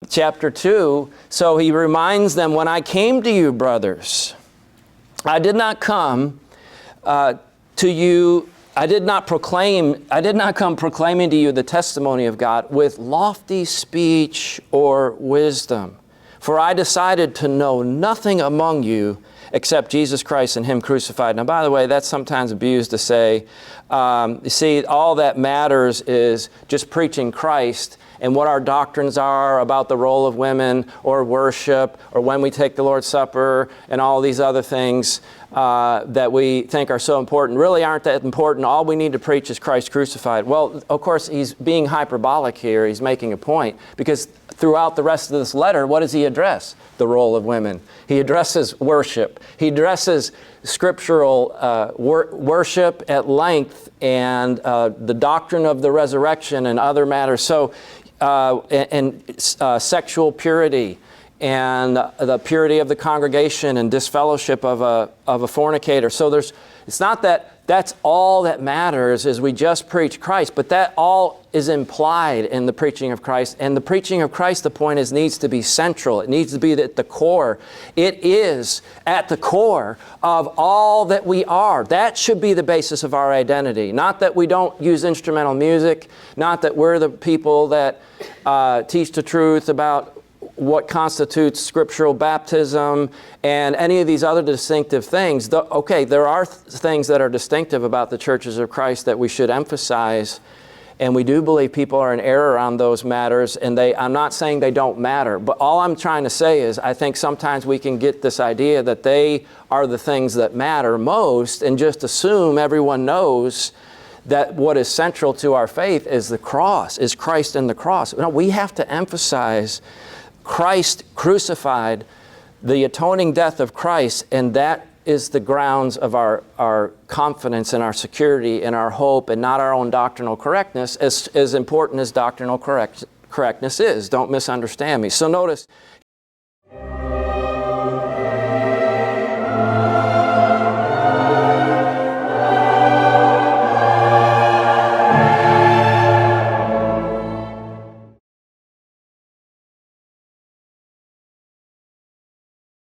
chapter 2, so he reminds them, when I came to you, brothers, I did not come to you, I did not come proclaiming to you the testimony of God with lofty speech or wisdom. For I decided to know nothing among you except Jesus Christ and Him crucified. Now, by the way, that's sometimes abused to say, you see, all that matters is just preaching Christ and what our doctrines are about the role of women or worship or when we take the Lord's Supper and all these other things that we think are so important really aren't that important. All we need to preach is Christ crucified. Well, of course, he's being hyperbolic here. He's making a point because throughout the rest of this letter, what does he address? The role of women. He addresses worship. He addresses scriptural worship at length and the doctrine of the resurrection and other matters. So, sexual purity and the purity of the congregation and disfellowship of a fornicator. So it's not that that's all that matters is we just preach Christ, but that all is implied in the preaching of Christ. And the preaching of Christ, the point is, needs to be central. It needs to be at the core. It is at the core of all that we are. That should be the basis of our identity. Not that we don't use instrumental music, not that we're the people that teach the truth about what constitutes scriptural baptism and any of these other distinctive things. Okay, there are things that are distinctive about the churches of Christ that we should emphasize, and we do believe people are in error on those matters, and I'm not saying they don't matter, but all I'm trying to say is I think sometimes we can get this idea that they are the things that matter most and just assume everyone knows that what is central to our faith is the cross, is Christ and the cross. No, we have to emphasize Christ crucified, the atoning death of Christ, and that is the grounds of our confidence and our security and our hope, and not our own doctrinal correctness, as important as doctrinal correctness is. Don't misunderstand me. So notice,